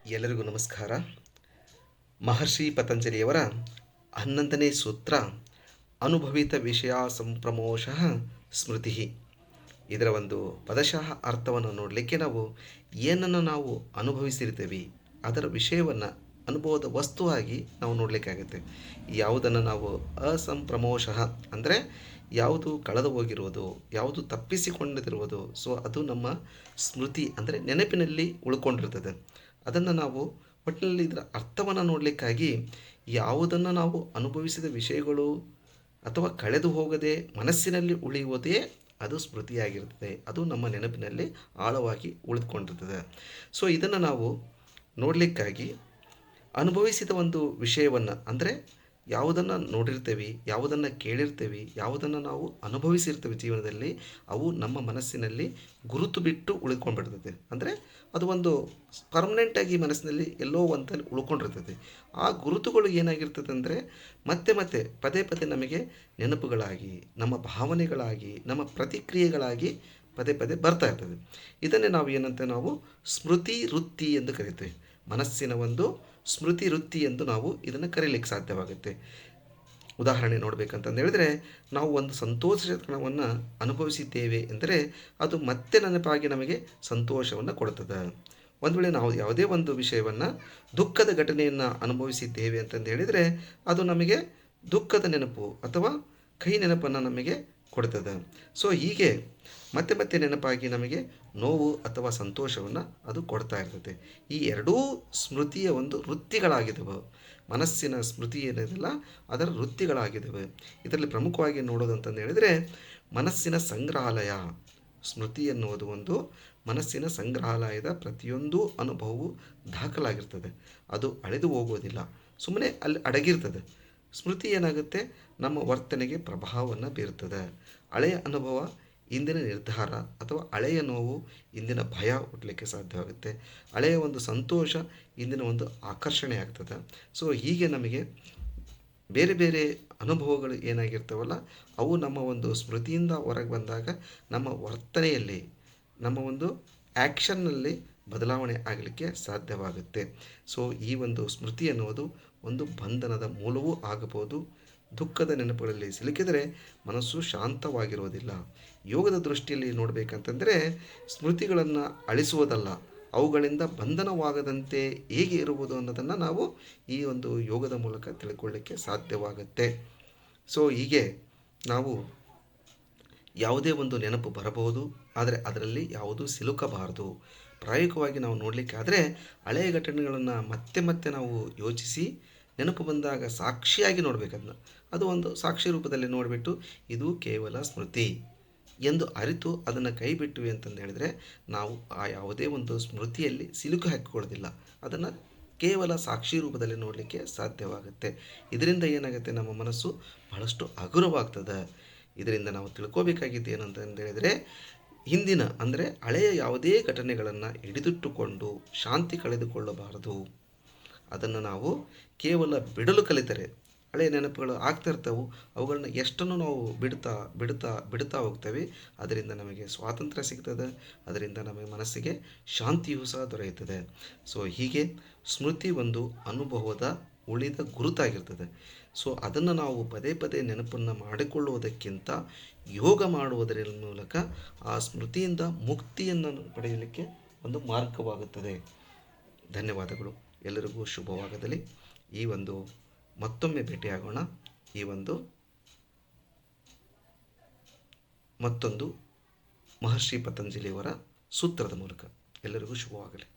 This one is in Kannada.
ಎಲ್ಲರಿಗೂ ನಮಸ್ಕಾರ. ಮಹರ್ಷಿ ಪತಂಜಲಿಯವರ 11ನೇ ಸೂತ್ರ ಅನುಭವಿತ ವಿಷಯ ಸಂಪ್ರಮೋಷಃ ಸ್ಮೃತಿ. ಇದರ ಒಂದು ಪದಶಃ ಅರ್ಥವನ್ನು ನೋಡಲಿಕ್ಕೆ ಏನನ್ನು ನಾವು ಅನುಭವಿಸಿರ್ತೀವಿ ಅದರ ವಿಷಯವನ್ನು ಅನುಭವದ ವಸ್ತುವಾಗಿ ನಾವು ನೋಡಲಿಕ್ಕಾಗುತ್ತೆ. ಯಾವುದನ್ನು ನಾವು ಅಸಂಪ್ರಮೋಷಃ ಅಂದರೆ ಯಾವುದು ಕಳೆದು ಹೋಗಿರುವುದು, ಯಾವುದು ತಪ್ಪಿಸಿಕೊಂಡಿರುವುದು, ಸೊ ಅದು ನಮ್ಮ ಸ್ಮೃತಿ ಅಂದರೆ ನೆನಪಿನಲ್ಲಿ ಉಳ್ಕೊಂಡಿರ್ತದೆ. ಅದನ್ನು ನಾವು ಒಟ್ಟಿನಲ್ಲಿ ಇದರ ಅರ್ಥವನ್ನು ನೋಡಲಿಕ್ಕಾಗಿ ಯಾವುದನ್ನು ನಾವು ಅನುಭವಿಸಿದ ವಿಷಯಗಳು ಅಥವಾ ಕಳೆದು ಹೋಗದೆ ಮನಸ್ಸಿನಲ್ಲಿ ಉಳಿಯುವುದೇ ಅದು ಸ್ಮೃತಿಯಾಗಿರ್ತದೆ. ಅದು ನಮ್ಮ ನೆನಪಿನಲ್ಲಿ ಆಳವಾಗಿ ಉಳಿದುಕೊಂಡಿರ್ತದೆ. ಸೊ ಇದನ್ನು ನಾವು ನೋಡಲಿಕ್ಕಾಗಿ ಅನುಭವಿಸಿದ ಒಂದು ವಿಷಯವನ್ನು ಅಂದರೆ ಯಾವುದನ್ನು ನೋಡಿರ್ತೇವೆ, ಯಾವುದನ್ನು ಕೇಳಿರ್ತೇವೆ, ಯಾವುದನ್ನು ನಾವು ಅನುಭವಿಸಿರ್ತೇವೆ ಜೀವನದಲ್ಲಿ, ಅವು ನಮ್ಮ ಮನಸ್ಸಿನಲ್ಲಿ ಗುರುತು ಬಿಟ್ಟು ಉಳ್ಕೊಂಡ್ಬಿಡ್ತದೆ. ಅಂದರೆ ಅದು ಒಂದು ಪರ್ಮನೆಂಟಾಗಿ ಮನಸ್ಸಿನಲ್ಲಿ ಎಲ್ಲೋ ಒಂದಲ್ಲಿ ಉಳ್ಕೊಂಡಿರ್ತದೆ. ಆ ಗುರುತುಗಳು ಏನಾಗಿರ್ತದೆ ಅಂದರೆ ಮತ್ತೆ ಮತ್ತೆ ಪದೇ ಪದೇ ನಮಗೆ ನೆನಪುಗಳಾಗಿ, ನಮ್ಮ ಭಾವನೆಗಳಾಗಿ, ನಮ್ಮ ಪ್ರತಿಕ್ರಿಯೆಗಳಾಗಿ ಪದೇ ಪದೇ ಬರ್ತಾ ಇರ್ತದೆ. ಇದನ್ನೇ ನಾವು ಸ್ಮೃತಿ ವೃತ್ತಿ ಎಂದು ಕರಿತೇವೆ. ಮನಸ್ಸಿನ ಒಂದು ಸ್ಮೃತಿ ವೃತ್ತಿ ಎಂದು ನಾವು ಇದನ್ನು ಕರೀಲಿಕ್ಕೆ ಸಾಧ್ಯವಾಗುತ್ತೆ. ಉದಾಹರಣೆ ನೋಡಬೇಕಂತಂದು ಹೇಳಿದರೆ, ನಾವು ಒಂದು ಸಂತೋಷದ ಕ್ಷಣವನ್ನು ಅನುಭವಿಸಿದ್ದೇವೆ ಎಂದರೆ ಅದು ಮತ್ತೆ ನೆನಪಾಗಿ ನಮಗೆ ಸಂತೋಷವನ್ನು ಕೊಡುತ್ತದೆ. ಒಂದು ವೇಳೆ ನಾವು ಯಾವುದೇ ಒಂದು ವಿಷಯವನ್ನು ದುಃಖದ ಘಟನೆಯನ್ನು ಅನುಭವಿಸಿದ್ದೇವೆ ಅಂತಂದು ಹೇಳಿದರೆ ಅದು ನಮಗೆ ದುಃಖದ ನೆನಪು ಅಥವಾ ಕಹಿ ನೆನಪನ್ನು ನಮಗೆ ಕೊಡ್ತದೆ. ಸೊ ಹೀಗೆ ಮತ್ತೆ ಮತ್ತೆ ನೆನಪಾಗಿ ನಮಗೆ ನೋವು ಅಥವಾ ಸಂತೋಷವನ್ನು ಅದು ಕೊಡ್ತಾ ಇರ್ತದೆ. ಈ ಎರಡೂ ಸ್ಮೃತಿಯ ಒಂದು ವೃತ್ತಿಗಳಾಗಿದ್ದಾವೆ. ಮನಸ್ಸಿನ ಸ್ಮೃತಿ ಏನಿದೆಯಲ್ಲ ಅದರ ವೃತ್ತಿಗಳಾಗಿದ್ದಾವೆ. ಇದರಲ್ಲಿ ಪ್ರಮುಖವಾಗಿ ನೋಡೋದು ಅಂತಂದು ಹೇಳಿದರೆ ಮನಸ್ಸಿನ ಸಂಗ್ರಹಾಲಯ. ಸ್ಮೃತಿ ಎನ್ನುವುದು ಒಂದು ಮನಸ್ಸಿನ ಸಂಗ್ರಹಾಲಯದ ಪ್ರತಿಯೊಂದು ಅನುಭವವು ದಾಖಲಾಗಿರ್ತದೆ. ಅದು ಅಳೆದು ಹೋಗೋದಿಲ್ಲ, ಸುಮ್ಮನೆ ಅಲ್ಲಿ ಅಡಗಿರ್ತದೆ. ಸ್ಮೃತಿ ಏನಾಗುತ್ತೆ, ನಮ್ಮ ವರ್ತನೆಗೆ ಪ್ರಭಾವವನ್ನು ಬೀರ್ತದೆ. ಹಳೆಯ ಅನುಭವ ಇಂದಿನ ನಿರ್ಧಾರ ಅಥವಾ ಹಳೆಯ ನೋವು ಇಂದಿನ ಭಯ ಹುಟ್ಟಲಿಕ್ಕೆ ಸಾಧ್ಯವಾಗುತ್ತೆ. ಹಳೆಯ ಒಂದು ಸಂತೋಷ ಇಂದಿನ ಒಂದು ಆಕರ್ಷಣೆ ಆಗ್ತದೆ. ಸೊ ಹೀಗೆ ನಮಗೆ ಬೇರೆ ಬೇರೆ ಅನುಭವಗಳು ಏನಾಗಿರ್ತವಲ್ಲ ಅವು ನಮ್ಮ ಒಂದು ಸ್ಮೃತಿಯಿಂದ ಹೊರಗೆ ಬಂದಾಗ ನಮ್ಮ ವರ್ತನೆಯಲ್ಲಿ, ನಮ್ಮ ಒಂದು ಆ್ಯಕ್ಷನ್ನಲ್ಲಿ ಬದಲಾವಣೆ ಆಗಲಿಕ್ಕೆ ಸಾಧ್ಯವಾಗುತ್ತೆ. ಸೊ ಈ ಒಂದು ಸ್ಮೃತಿ ಎನ್ನುವುದು ಒಂದು ಬಂಧನದ ಮೂಲವೂ ಆಗಬಹುದು. ದುಃಖದ ನೆನಪುಗಳಲ್ಲಿ ಸಿಲುಕಿದರೆ ಮನಸ್ಸು ಶಾಂತವಾಗಿರುವುದಿಲ್ಲ. ಯೋಗದ ದೃಷ್ಟಿಯಲ್ಲಿ ನೋಡಬೇಕಂತಂದರೆ ಸ್ಮೃತಿಗಳನ್ನು ಅಳಿಸುವುದಲ್ಲ, ಅವುಗಳಿಂದ ಬಂಧನವಾಗದಂತೆ ಹೇಗೆ ಇರುವುದು ಅನ್ನೋದನ್ನು ನಾವು ಈ ಒಂದು ಯೋಗದ ಮೂಲಕ ತಿಳ್ಕೊಳ್ಳಿಕ್ಕೆ ಸಾಧ್ಯವಾಗುತ್ತೆ. ಸೊ ಹೀಗೆ ನಾವು ಯಾವುದೇ ಒಂದು ನೆನಪು ಬರಬಹುದು, ಆದರೆ ಅದರಲ್ಲಿ ಯಾವುದೂ ಸಿಲುಕಬಾರದು. ಪ್ರಾಯೋಗಿಕವಾಗಿ ನಾವು ನೋಡಲಿಕ್ಕೆ ಆದರೆ ಹಳೆಯ ಘಟನೆಗಳನ್ನು ಮತ್ತೆ ಮತ್ತೆ ನಾವು ಯೋಚಿಸಿ ನೆನಪು ಬಂದಾಗ ಸಾಕ್ಷಿಯಾಗಿ ನೋಡಬೇಕದನ್ನ. ಅದು ಒಂದು ಸಾಕ್ಷಿ ರೂಪದಲ್ಲಿ ನೋಡಿಬಿಟ್ಟು ಇದು ಕೇವಲ ಸ್ಮೃತಿ ಎಂದು ಅರಿತು ಅದನ್ನು ಕೈ ಬಿಟ್ಟಿವಿ ಅಂತಂದು ಹೇಳಿದರೆ ನಾವು ಆ ಯಾವುದೇ ಒಂದು ಸ್ಮೃತಿಯಲ್ಲಿ ಸಿಲುಕು ಹಾಕಿಕೊಳ್ಳೋದಿಲ್ಲ. ಅದನ್ನು ಕೇವಲ ಸಾಕ್ಷಿ ರೂಪದಲ್ಲಿ ನೋಡಲಿಕ್ಕೆ ಸಾಧ್ಯವಾಗುತ್ತೆ. ಇದರಿಂದ ಏನಾಗುತ್ತೆ, ನಮ್ಮ ಮನಸ್ಸು ಬಹಳಷ್ಟು ಹಗುರವಾಗ್ತದೆ. ಇದರಿಂದ ನಾವು ತಿಳ್ಕೋಬೇಕಾಗಿದ್ದು ಏನಂತಂದು ಹೇಳಿದರೆ ಹಿಂದಿನ ಅಂದರೆ ಹಳೆಯ ಯಾವುದೇ ಘಟನೆಗಳನ್ನು ಹಿಡಿದಿಟ್ಟುಕೊಂಡು ಶಾಂತಿ ಕಳೆದುಕೊಳ್ಳಬಾರದು. ಅದನ್ನು ನಾವು ಕೇವಲ ಬಿಡಲು ಕಲಿತರೆ ಹಳೆಯ ನೆನಪುಗಳು ಆಗ್ತಿರ್ತವೆ. ಅವುಗಳನ್ನ ಎಷ್ಟನ್ನು ನಾವು ಬಿಡ್ತಾ ಬಿಡ್ತಾ ಬಿಡ್ತಾ ಹೋಗ್ತೇವೆ, ಅದರಿಂದ ನಮಗೆ ಸ್ವಾತಂತ್ರ್ಯ ಸಿಗ್ತದೆ. ಅದರಿಂದ ನಮಗೆ ಮನಸ್ಸಿಗೆ ಶಾಂತಿಯೂ ಸಹ ದೊರೆಯುತ್ತದೆ. ಸೊ ಹೀಗೆ ಸ್ಮೃತಿ ಒಂದು ಅನುಭವದ ಉಳಿದ ಗುರುತಾಗಿರ್ತದೆ. ಸೊ ಅದನ್ನು ನಾವು ಪದೇ ಪದೇ ನೆನಪನ್ನು ಮಾಡಿಕೊಳ್ಳುವುದಕ್ಕಿಂತ ಯೋಗ ಮಾಡುವುದರ ಮೂಲಕ ಆ ಸ್ಮೃತಿಯಿಂದ ಮುಕ್ತಿಯನ್ನು ಪಡೆಯಲಿಕ್ಕೆ ಒಂದು ಮಾರ್ಗವಾಗುತ್ತದೆ. ಧನ್ಯವಾದಗಳು. ಎಲ್ಲರಿಗೂ ಶುಭವಾಗಲಿ. ಈ ಒಂದು ಮತ್ತೊಮ್ಮೆ ಭೇಟಿಯಾಗೋಣ ಈ ಒಂದು ಮತ್ತೊಂದು ಮಹರ್ಷಿ ಪತಂಜಲಿಯವರ ಸೂತ್ರದ ಮೂಲಕ. ಎಲ್ಲರಿಗೂ ಶುಭವಾಗಲಿ.